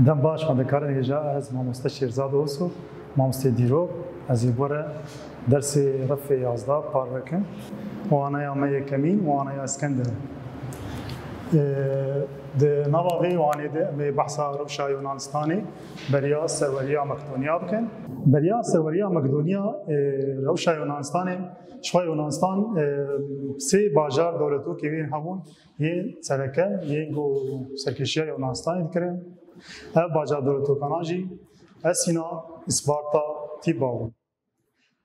دم باش من دکاره هجا از ماموسته شیرزاد اوسو ماموسته دیرو از یبوره درس رفع 11 پاروکن و آنها یا کمین و آنها یا اسکندر ده نواوی وانی ده می بحثا روشا یونانستانی بریا سروریا مقدونیا بکن بریا سروریا مقدونیا روشا یونانستانی شوی یونانستان سه باجار دولتو که وین همون یه سرکه یه گو سرکشیا یونانستانی دکرن باجار دولتو کناجی اسینا اسپارتا تیباو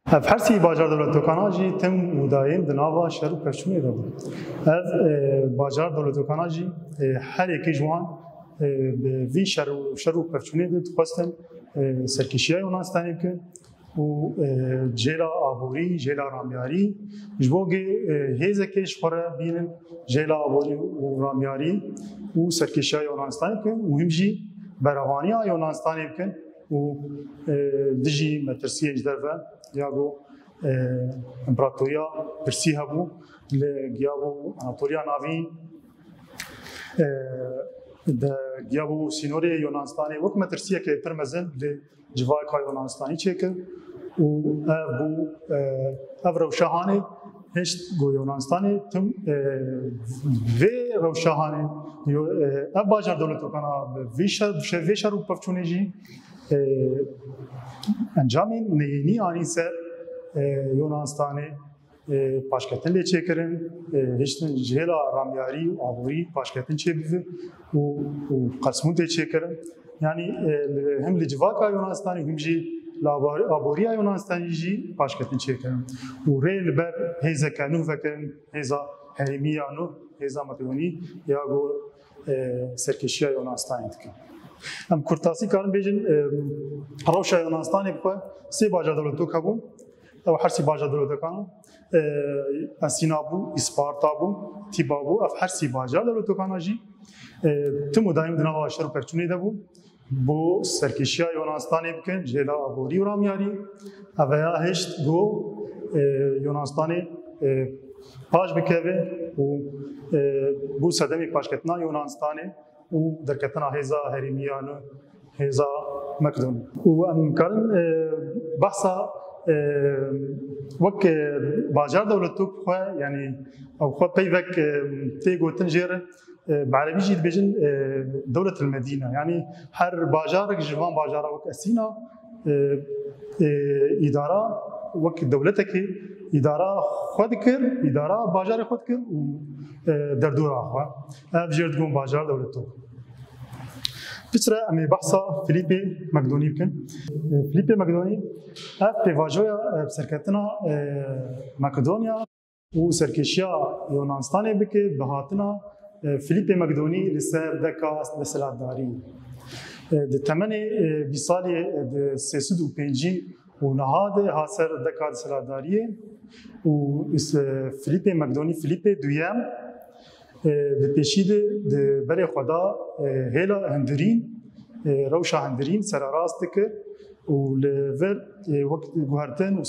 اف هر سی باجار دولتو کناجی تم مدایم دناوا شروع پرچونی داد اف باجار دولتو کناجی هر یکی جوان وی شروع پرچونی داد خواستن سرکشیا یونانستانی بکن و جیلا آبوری جیلا رامیاری جبوگی هیزکش خوره بینن جیلا آبوری و رامیاری و سرکشیا یونانستانی بکن مهم جی براوانی یونانستانی بکن و دجی مترسیه اجدرفه یاگو امپراتوریا پرسی هبو لگیابو اناتولیا ناوی گیابو سینوری یونانستانی وقت مترسیه که پرمزن لجوای که یونانستانی چیکه و بو اف روشاهانی هشت گو یونانستانی تم وی روشاهانی اف باجر دولتو کنا وی شر و پفچونی جی انجامی نینی آنی سر یونانستانی پاشکتن لی چه کرن هشتن جهلا رامیاری و آبوری پاشکتن چه بیوه و قسمون لی چه کرن یعنی هم لجواکا یونانستانی هم جی آبوری یونانستانی جی پاشکتن چه کرن و ریل بر هیزا کنو فکرن هیزا هریمیانو هیزا مقدونی یا گو سرکشیا یونانستانی دکن ام کرتاسی کارن بیجن روشا یونانستانی بخواه سی باجا دولتو کبون او هر سی باجا دولتو کانو اسینا بو اسپارتا بو تیبا بو اف هر سی باجا دولتو کانا جی تمو دایم دنا واشر پرچونی ده بو بو سرکشیا یونانستانی بکن جیلا آبوری و رامیاری اویا هشت گو یونانستانی پاش بکوه و بو صدمی پاشکتنا یونانستانی و درکتنا هیزا هریمیانو هیزا مقدون و امکارن بحثا وک باجار دولتو خواه یعنی او خواه پیوک تیگو تنجیر بعربی جید بیجن دولة المدينة يعني هر باجارك جوان باجارة وك أسينا إدارة وك دولتك إدارة خود كر إدارة باجار خود كر و دردور آخوا أفجرد قوم باجار دولتو بسرعة أمي بحثا فيليبي مقدوني بكن فيليبي مقدوني أف بواجويا بسركتنا مقدونيا و سركشيا يونانستاني بكي بهاتنا فيليبي مقدوني لسر دكا لسلاداري دتمني بيصالي سيسود و بينجي ونهاد هاسر دكا لسلاداري و فيليبي مقدوني فيليبي دويام بپیشیده برای خدا هلا هندرین روشا هندرین سراراسته که و لور وقت گوهرتن و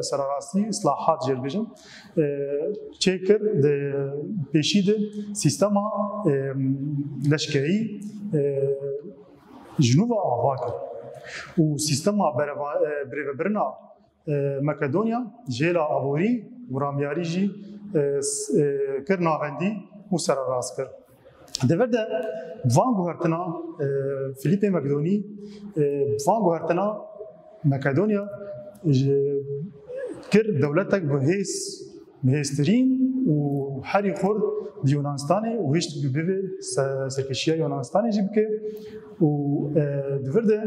سراراستی اصلاحات جل بجن چیکر پیشیده سیستما لشکری جنوب آواکر و سیستما برنا مقدونیا جیلا آبوری و رامیاری جی کرناوندی و سراراست کرد. دوباره وان گوهرتنا فیلیپی مقدونی وان گوهرتنا مقدونیا کرد دولتک بهسترین و هری خورد یونانستانی و هیچ بیبی سرکشیا یونانستانی جیب که و دوباره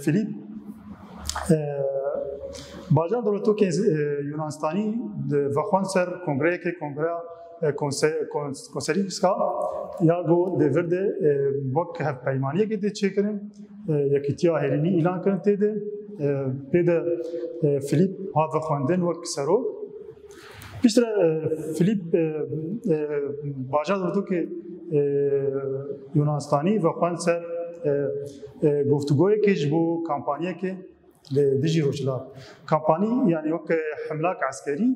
فیلیپ باجار دولتو که یونانستانی وخوان سر کنگره که کنگره کنسریفسکا یا گو دیورده وقت هف پیمانیه که چه کنیم یکیتیا هرینی اعلان کنیم تیده پیده فیلیپ هات وخواندن وقت سرو بیشتر فیلیپ باجار دولتو که یونانستانی وخوان سر گفتگوی که جبو کامپانیه که دجي روجلات كامباني يعني وك حملات عسكري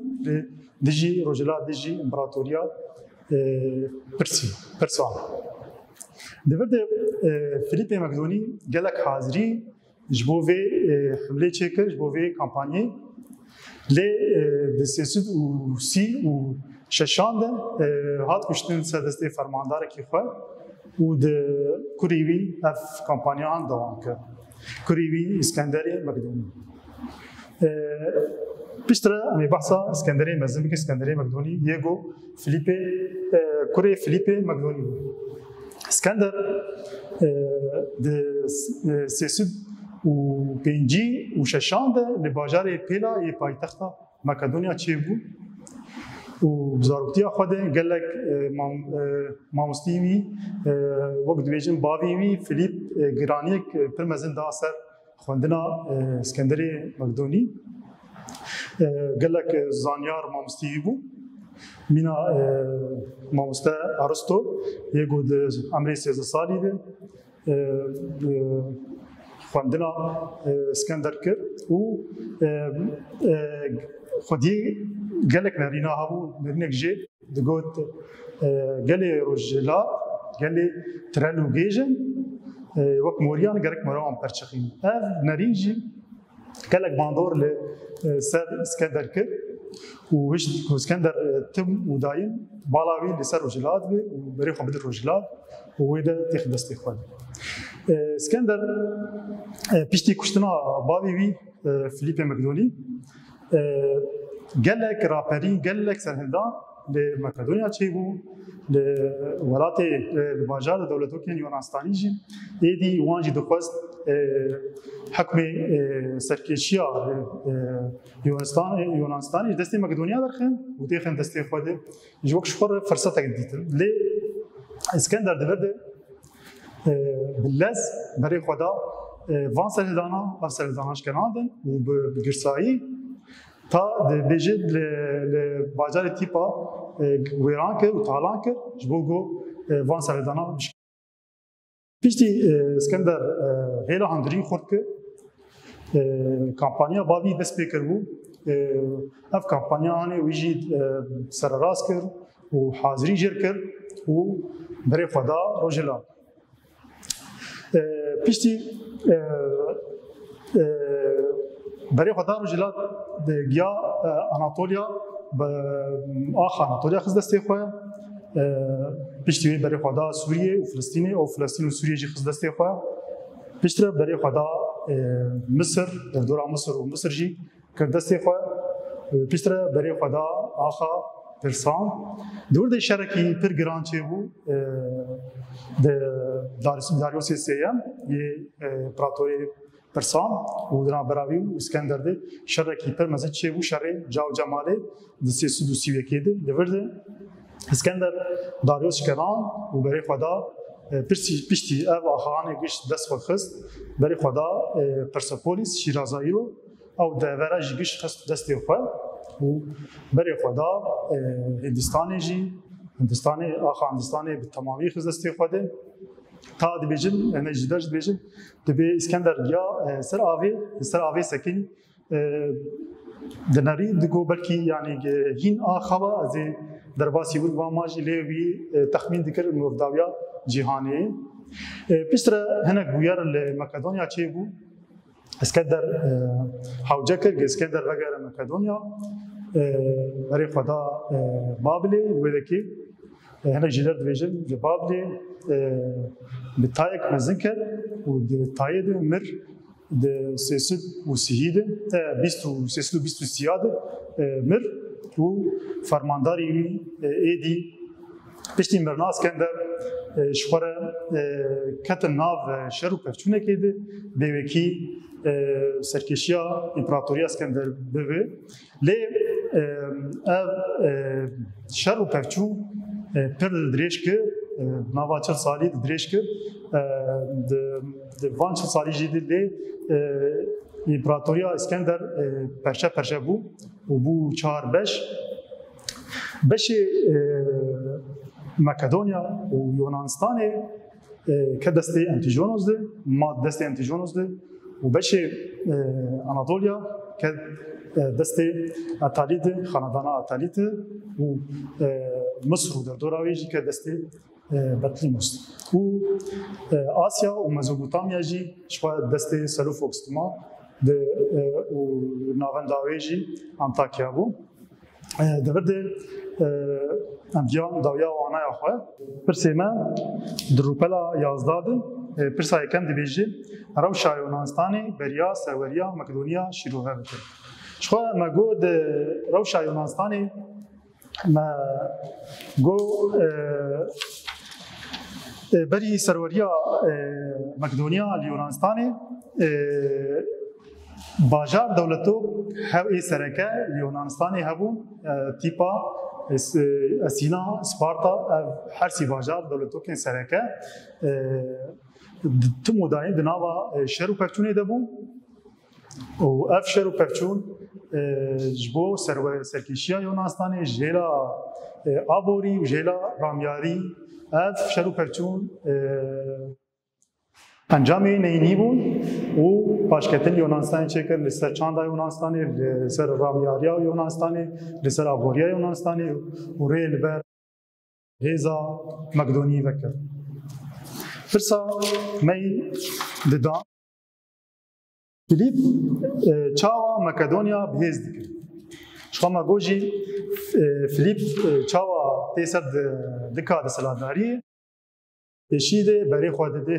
دجي روجلات دجي امبراطوريا برسوان دورده فیلیپ مقدونی گلک حاضری جبوه حمله چکر جبوه کمپانی لی دسیسود و سی و ششانده هات کشتن سردسته فرماندار کی خواه و د کوریوی اف کمپانیان دوام کرد کوریوی اسکندری مقدونی پیشتره امی بحثا اسکندری مزمی که اسکندری مقدونی یگو فیلیپ کوری فیلیپ مقدونی اسکندر د سیسود و پنجی و ششانده لباجار پیلا ی پایتخت مقدونیا چی بود و بزرگتی خود گلک ماموستیوی وقت بیشتر باویوی فیلیپ گرانیک پر مزن داستر خواندنا اسکندری مقدونی گلک زانیار ماموستیوی بود مینا ماموسته ارسطو یکو د عمری 13 سالی ده خواندنا اسکندر کرد و خودی گلک نرینا هاو نرینک جی دگوت گلی روجلا گلی ترلو گیجن وقت موریان گرک مرام پرچخیم اف نرین جی گلک باندور ل سر اسکندر کرد و هیچ اسکندر تم و دایم بالاوی لسر روجلات به و بری خو بدر روجلات و ویده تیخ دستی خود اسکندر پیشتی کشتنا باوی وی فیلیپ مقدونی گلک راپری گلک سرهندان لمقدونیا چی بو لولات لباجار دولتوکین یونانستانی جی ایدی وانجی دخواست حکم سرکشیا یونانستانی دستی مقدونیا درخن و دیخن دستی خود جوک شخور فرصت دیتن لی اسکندر دورده باللز برای خدا وان سرهندانا و سرهنداناش کناندن و بگرسایی تا بیجید لباجار تیپا ویران کرد و تالان کرد جبوگو وان سرهندانا بشکل پیشتی اسکندر هیلا هندری خورد کرد کمپانیا باوی دست پیکر بود اف کمپانیا هنه ویجی سرراز کرد و حاضری جر کرد و برای خدا روجلا پیشتی برای خدا روجلا گیا آناتولیا آخ آناتولیا خز دستی خواه پیشتی برای خدا سوریه و فلسطینی او فلسطین و سوریه جی خز دستی خواه پیشتر برای خدا مصر دورا مصر و مصر جی کرد دستی خواه پیشتر برای خدا آخا پرسان دور ده شرکی پر گران چه بو داریوس سیام یه امپراتوری پرسان و درنا براوی و اسکندر ده شرکی پر مزد چه بو شر جاو جماله دستی سدوسی وکیده دور ده اسکندر داریوس کران و برای خدا پشتی او آخوانه گشت دست خود خست برای خدا پرسپولیس شیرازایی رو او دورا جی گشت خست دستی خود و برای خدا هندستان جی هندستان به تمامی خز دستی خوده تا دبیجن نجدش دبیجن دبی اسکندر یا سر آوی سکین دناری دگو بلکی یعنی هین آخوا از درباسی بود و ماجی لیوی تخمین دکر مرداویا جهانی پیشتر هنگ بویر لمقدونیا چه بود اسکندر حوجه کرد اسکندر وگر مقدونیا برای خدا بابلی ویده که هنگ جیلر دویجن بابلی بتایک مزن کرد و تایید مر سیسد و سیهیده سیسد و بیست و سیاده مر و فرمانداری ایدی پشتی مرنا اسکندر شخوره کتن ناو شر و پفچونه کده بیوکی سرکشیا امپراتوری اسکندر بوه لی شر و پفچو پر دریش که ناوا 40 سالی دریش که وان 40 سالی جدی لی امپراتوریا اسکندر پرشه بو و بو 4-5 بشه مقدونیا و یونانستان که دسته انتیجونوس ده ما دسته انتیجونوس ده و بشه آناتولیا که دسته اتالی ده خاندان اتالی ده و مصر در دوراویجی که دسته بطلیموس و آسیا و مزوپوتامیا جی شوا دست سلوفوکستما د ناونداوی جی انطاکیا بو دورده امجان داویا وانا خو پرسیما دروپلا 11 پرسا یکم دیبیجی روشا یونانستانی بریا سروریا مقدونیا شیروه بکر شوا مگو د روشا یونانستانی ما گو بری سروریا مقدونیا لیونانستانی باجار دولتو هاو ای سرکه لیونانستانی هبون تیپا اسینا سپارتا هر سی باجار دولتو که سرکه تو مدایم دناوا شهر و پفچونی دبون و اف شهر و پفچون جبو سرکیشیا یونانستانی جیلا آبوری و جیلا رامیاری اف شهر و پفچون انجامی نینی بود و پاشکتن یونانستانی چکر لسر چاندا یونانستانی لسر رامیاریا یونانستانی لسر آبوریا یونانستانی و ریل بر هیزا مقدونی وکر فرسا می ددان فیلیپ چاوا مقدونیا بهیز دکر شما گوجی فیلیپ چاوا تیسر دکا دسلاداری پیشیده برای خود ده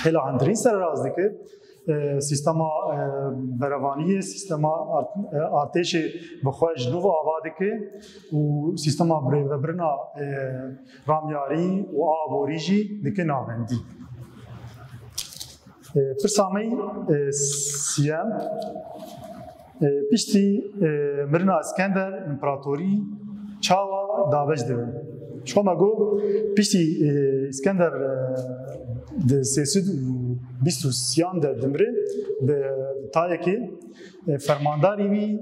هیلا هندرین سر راز دکه سیستما بروانی سیستما آتش بخواه جنوب آواده که و سیستما برنا رامیاری و آبوری جی دکه ناوندی فرسامی سیام پیشتی مرنا اسکندر امپراتوری چاوا داوش دوه شما گو پیشتی اسکندر د سیسد بیستو سیان د دمره به تایه که فرمانداری وی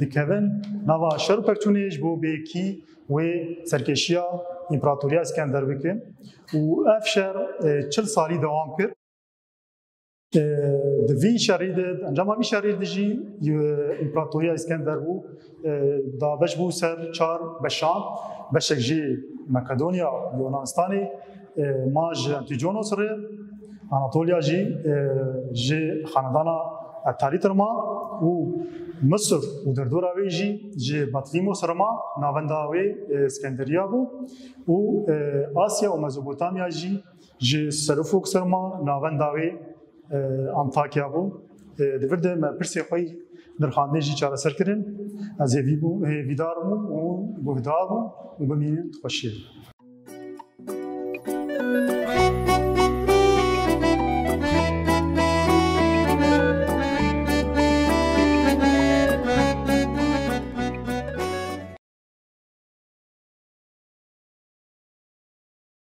دکوین نوا شهر پکچونیش بو بیکی و سرکشیا امپراتوریا اسکندر بکه و اف شهر 40 سالی دوام کرد دوی شرید انجام می شرید جی امپراتوریا اسکندر بو داوش بو سر چار بشان بشک جی مقدونیا یونانستانی ماج انتیجونوس ره اناتولیا جی خاندانا اتالیترما و مصر و دردوراوی جی بطلیموس رما ناونداوی اسکندریا بو و آسیا و مزوپوتامیا جی سلوفوکس رما ناونداوی انطاکیا بو دورده ما پرسی خوی درخانده جی چاره سر کرن از ویدار بو و گهدار بو و بمینید خوشید